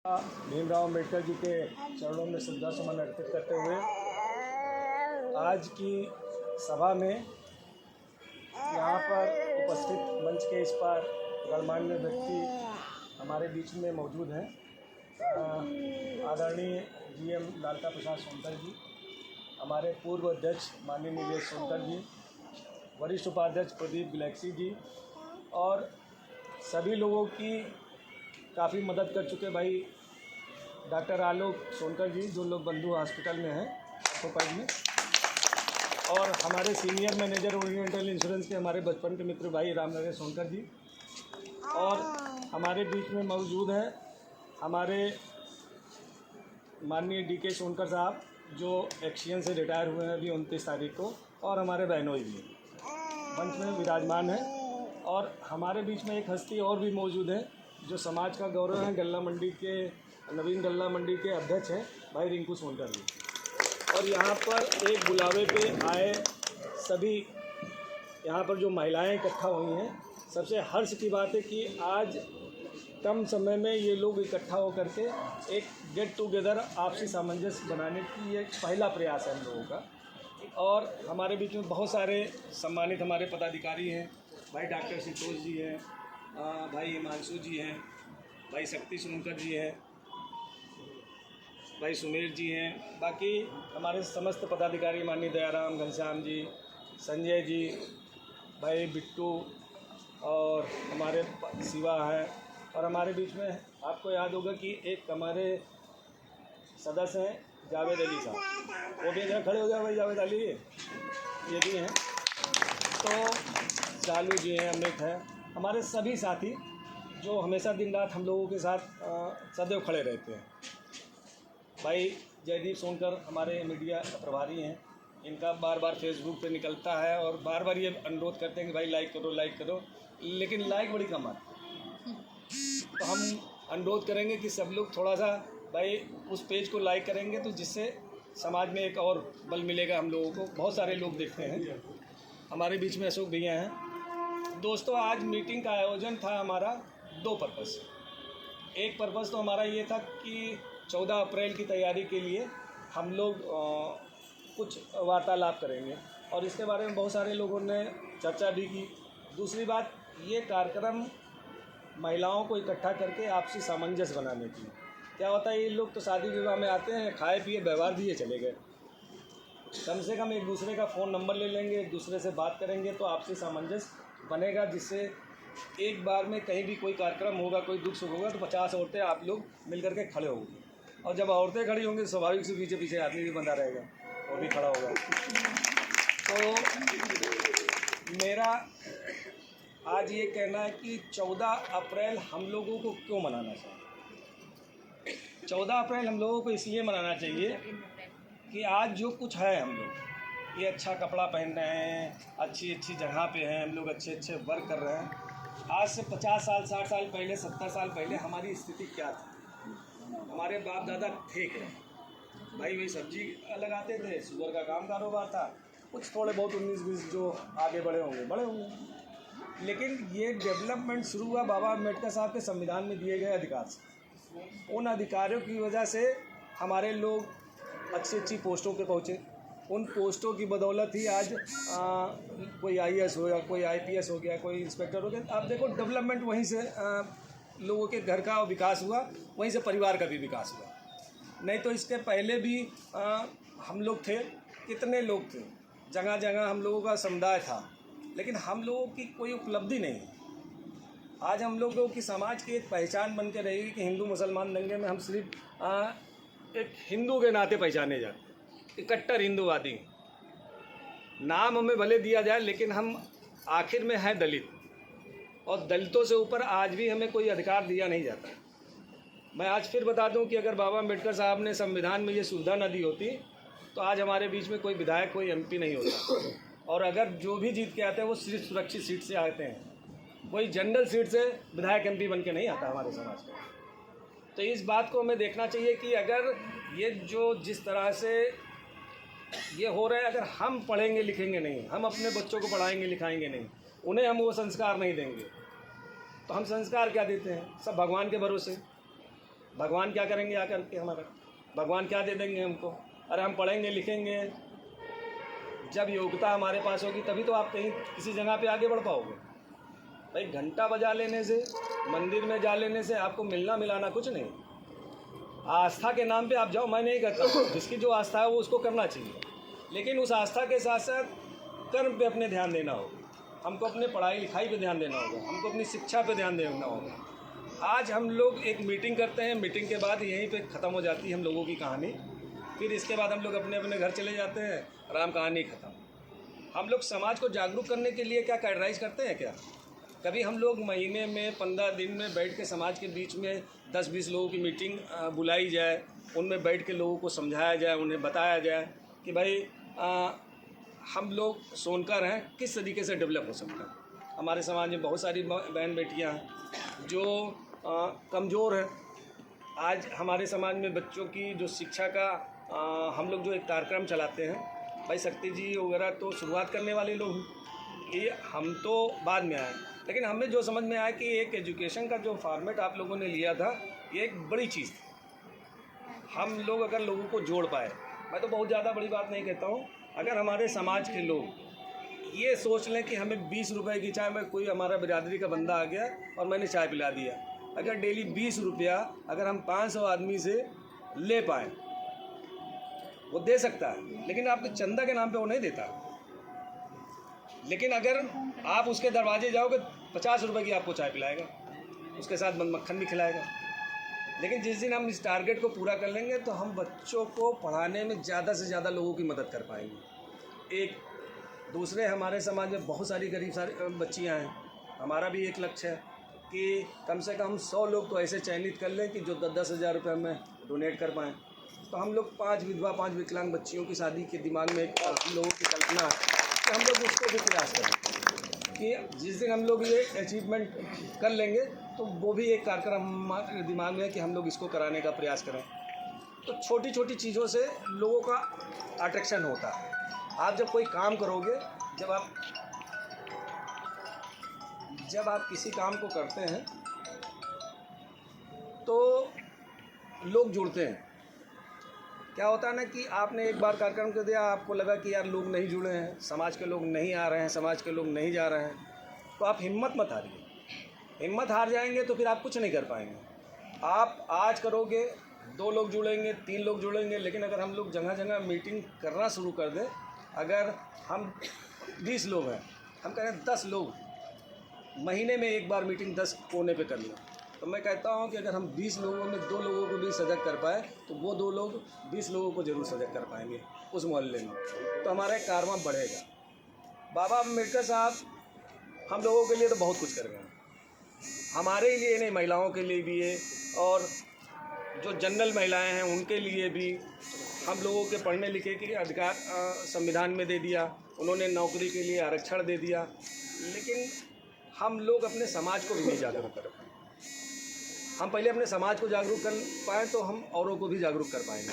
भीमराव अम्बेडकर जी के चरणों में श्रद्धा सुमन अर्पित करते हुए आज की सभा में यहाँ पर उपस्थित मंच के इस पार गणमान्य व्यक्ति हमारे बीच में मौजूद हैं। आदरणीय जीएम लालता प्रसाद सोनकर जी, हमारे पूर्व अध्यक्ष माननीय नीलेश सोनकर जी, वरिष्ठ उपाध्यक्ष प्रदीप गैलेक्सी जी और सभी लोगों की काफ़ी मदद कर चुके भाई डॉक्टर आलोक सोनकर जी, जो लोग बंधु हॉस्पिटल में हैं ऑर्थोपेड में, और हमारे सीनियर मैनेजर ओरिएंटल इंश्योरेंस के हमारे बचपन के मित्र भाई रामनरेश सोनकर जी, और हमारे बीच में मौजूद हैं हमारे माननीय डीके सोनकर साहब, जो एक्शियन से रिटायर हुए हैं अभी 29 तारीख को, और हमारे बहनोई भी मंच में विराजमान हैं। और हमारे बीच में एक हस्ती और भी मौजूद है जो समाज का गौरव है, गल्ला मंडी के नवीन गल्ला मंडी के अध्यक्ष हैं भाई रिंकू सोनकर जी। और यहाँ पर एक बुलावे पे आए सभी यहाँ पर जो महिलाएं इकट्ठा हुई हैं, सबसे हर्ष की बात है कि आज कम समय में ये लोग इकट्ठा होकर के एक गेट टुगेदर आपसी सामंजस्य बनाने की एक पहला प्रयास है हम लोगों का। और हमारे बीच में बहुत सारे सम्मानित हमारे पदाधिकारी हैं, भाई डॉक्टर संतोष जी हैं, भाई हिमांशु जी हैं, भाई शक्ति सोनकर जी हैं, भाई सुमेर जी हैं, बाकी हमारे समस्त पदाधिकारी माननीय दयाराम, घनश्याम जी, संजय जी, भाई बिट्टू और हमारे शिवा हैं। और हमारे बीच में आपको याद होगा कि एक हमारे सदस्य हैं जावेद अली साहब, वो भी जरा खड़े हो जाए भाई, जावेद अली ये भी हैं, तो चालू जी हैं, अमित हैं, हमारे सभी साथी जो हमेशा दिन रात हम लोगों के साथ सदैव खड़े रहते हैं। भाई जयदीप सोनकर हमारे मीडिया प्रभारी हैं, इनका बार बार फेसबुक पे निकलता है और बार बार ये अनुरोध करते हैं कि भाई लाइक करो, लेकिन लाइक बड़ी कम आती है। तो हम अनुरोध करेंगे कि सब लोग थोड़ा सा भाई उस पेज को लाइक करेंगे तो जिससे समाज में एक और बल मिलेगा हम लोगों को। बहुत सारे लोग देखते हैं। हमारे बीच में अशोक भैया हैं। दोस्तों, आज मीटिंग का आयोजन था हमारा दो पर्पस। एक पर्पस तो हमारा ये था कि 14 अप्रैल की तैयारी के लिए हम लोग कुछ वार्तालाप करेंगे और इसके बारे में बहुत सारे लोगों ने चर्चा भी की। दूसरी बात, ये कार्यक्रम महिलाओं को इकट्ठा करके आपसी सामंजस्य बनाने की। क्या होता है, ये लोग तो शादी विवाह में आते हैं, खाए पिए व्यवहार दिए चले गए। कम से कम एक दूसरे का फ़ोन नंबर ले लेंगे, एक दूसरे से बात करेंगे तो आपसी सामंजस्य बनेगा, जिससे एक बार में कहीं भी कोई कार्यक्रम होगा, कोई दुख सुख होगा तो 50 औरतें आप लोग मिल करके खड़े होंगे। और जब औरतें खड़ी होंगी तो स्वाभाविक से पीछे पीछे आदमी भी बंधा रहेगा, वो भी खड़ा होगा। तो मेरा आज ये कहना है कि 14 अप्रैल हम लोगों को क्यों मनाना चाहिए। 14 अप्रैल हम लोगों को इसलिए मनाना चाहिए कि आज जो कुछ है, हम लोग ये अच्छा कपड़ा पहन रहे हैं, अच्छी अच्छी जगह पे हैं, हम लोग अच्छे अच्छे वर्क कर रहे हैं। आज से 50 साल, 60 साल पहले, 70 साल पहले हमारी स्थिति क्या थी। हमारे बाप दादा थे क्या भाई, वही सब्जी लगाते थे, शुगर का काम कारोबार था, कुछ थोड़े बहुत 19-20 जो आगे बढ़े होंगे। लेकिन ये डेवलपमेंट शुरू हुआ बाबा अम्बेडकर साहब के संविधान में दिए गए अधिकार से। उन अधिकारों की वजह से हमारे लोग अच्छी अच्छी पोस्टों पे पहुँचे। उन पोस्टों की बदौलत ही आज कोई IAS हो गया, कोई IPS हो गया, कोई इंस्पेक्टर हो गया। आप देखो, डेवलपमेंट वहीं से लोगों के घर का विकास हुआ, वहीं से परिवार का भी विकास हुआ। नहीं तो इसके पहले भी हम लोग थे, कितने लोग थे, जगह जगह हम लोगों का समुदाय था, लेकिन हम लोगों की कोई उपलब्धि नहीं। आज हम लोगों की समाज की एक पहचान बन के रहेगी कि हिंदू मुसलमान दंगे में हम सिर्फ एक हिंदू के नाते पहचाने जाते, इकट्ठर हिंदूवादी। नाम हमें भले दिया जाए, लेकिन हम आखिर में हैं दलित, और दलितों से ऊपर आज भी हमें कोई अधिकार दिया नहीं जाता। मैं आज फिर बता दूं कि अगर बाबा अम्बेडकर साहब ने संविधान में ये सुविधा न दी होती तो आज हमारे बीच में कोई विधायक, कोई MP नहीं होता। और अगर जो भी जीत के आते हैं वो सिर्फ सुरक्षित सीट से आते हैं, कोई जनरल सीट से विधायक MP बन के नहीं आता हमारे समाज का। तो इस बात को हमें देखना चाहिए कि अगर ये जो जिस तरह से ये हो रहा है, अगर हम पढ़ेंगे लिखेंगे नहीं, हम अपने बच्चों को पढ़ाएंगे लिखाएंगे नहीं, उन्हें हम वो संस्कार नहीं देंगे, तो हम संस्कार क्या देते हैं, सब भगवान के भरोसे। भगवान क्या करेंगे आकर के हमारा? भगवान क्या दे देंगे हमको? अरे हम पढ़ेंगे लिखेंगे, जब योग्यता हमारे पास होगी तभी तो आप कहीं किसी जगह पे आगे बढ़ पाओगे। भाई घंटा बजा लेने से, मंदिर में जा लेने से आपको मिलना मिलाना कुछ नहीं। आस्था के नाम पे आप जाओ, मैं नहीं कहता, जिसकी जो आस्था है वो उसको करना चाहिए, लेकिन उस आस्था के साथ साथ कर्म पे अपने ध्यान देना होगा। हमको अपने पढ़ाई लिखाई पे ध्यान देना होगा, हमको अपनी शिक्षा पे ध्यान देना होगा। आज हम लोग एक मीटिंग करते हैं, मीटिंग के बाद यहीं पे ख़त्म हो जाती है हम लोगों की कहानी, फिर इसके बाद हम लोग अपने अपने घर चले जाते हैं, राम कहानी ख़त्म। हम लोग समाज को जागरूक करने के लिए क्या कैटराइज करते हैं क्या? कभी हम लोग महीने में 15 दिन में बैठ के समाज के बीच में 10-20 लोगों की मीटिंग बुलाई जाए, उनमें बैठ के लोगों को समझाया जाए, उन्हें बताया जाए कि भाई हम लोग सोनकर हैं, किस तरीके से डेवलप हो सकता है। हमारे समाज में बहुत सारी बहन बेटियां हैं जो कमज़ोर हैं। आज हमारे समाज में बच्चों की जो शिक्षा का हम लोग जो एक कार्यक्रम चलाते हैं, भाई शक्ति जी वगैरह तो शुरुआत करने वाले लोग हैं, ये हम तो बाद में आए, लेकिन हमें जो समझ में आया कि एक एजुकेशन का जो फॉर्मेट आप लोगों ने लिया था, ये एक बड़ी चीज़ थी। हम लोग अगर लोगों को जोड़ पाए, मैं तो बहुत ज़्यादा बड़ी बात नहीं कहता हूँ, अगर हमारे समाज के लोग ये सोच लें कि हमें 20 रुपए की चाय में, कोई हमारा बिरादरी का बंदा आ गया और मैंने चाय पिला दिया, अगर डेली 20 रुपया अगर हम 500 आदमी से ले पाएँ, वो दे सकता है, लेकिन आपके चंदा के नाम पे वो नहीं देता। लेकिन अगर आप उसके दरवाजे जाओगे, 50 रुपए की आपको चाय पिलाएगा, उसके साथ मक्खन भी खिलाएगा। लेकिन जिस दिन हम इस टारगेट को पूरा कर लेंगे तो हम बच्चों को पढ़ाने में ज़्यादा से ज़्यादा लोगों की मदद कर पाएंगे। एक दूसरे हमारे समाज में बहुत सारी गरीब सारी बच्चियाँ हैं, हमारा भी एक लक्ष्य है कि कम से कम 100 लोग तो ऐसे चयनित कर लें कि जो 10-10 हज़ार रुपये हमें डोनेट कर पाएँ। तो हम लोग 5 विधवा 5 विकलांग बच्चियों की शादी के दिमाग में एक हम लोगों की कल्पना है कि हम लोग उसको भी प्रयास करें कि जिस दिन हम लोग ये अचीवमेंट कर लेंगे तो वो भी एक कार्यक्रम हमारे दिमाग में है कि हम लोग इसको कराने का प्रयास करें। तो छोटी छोटी चीज़ों से लोगों का अट्रैक्शन होता है। आप जब कोई काम करोगे, जब आप किसी काम को करते हैं तो लोग जुड़ते हैं। क्या होता है ना कि आपने एक बार कार्यक्रम कर दिया, आपको लगा कि यार लोग नहीं जुड़े हैं, समाज के लोग नहीं आ रहे हैं, समाज के लोग नहीं जा रहे हैं, तो आप हिम्मत मत हारिए। हिम्मत हार जाएंगे तो फिर आप कुछ नहीं कर पाएंगे। आप आज करोगे, 2 लोग जुड़ेंगे, 3 लोग जुड़ेंगे, लेकिन अगर हम लोग जगह जगह मीटिंग करना शुरू कर दें, अगर हम 20 लोग हैं, हम कह रहे हैं 10 लोग महीने में एक बार मीटिंग 10 कोने पे कर लें, तो मैं कहता हूँ कि अगर हम 20 लोगों में 2 लोगों को भी सजग कर पाए तो वो 2 लोग 20 लोगों को ज़रूर सजग कर पाएंगे उस मोहल्ले में, तो हमारा एक कारवां बढ़ेगा। बाबा अम्बेडकर साहब हम लोगों के लिए तो बहुत कुछ कर गए हैं, हमारे लिए नहीं, महिलाओं के लिए भी है, और जो जनरल महिलाएं हैं उनके लिए भी हम लोगों के पढ़ने लिखे के अधिकार संविधान में दे दिया, उन्होंने नौकरी के लिए आरक्षण दे दिया, लेकिन हम लोग अपने समाज को भी नहीं जागरूक कर पाए। हम पहले अपने समाज को जागरूक कर पाएँ तो हम औरों को भी जागरूक कर पाएंगे।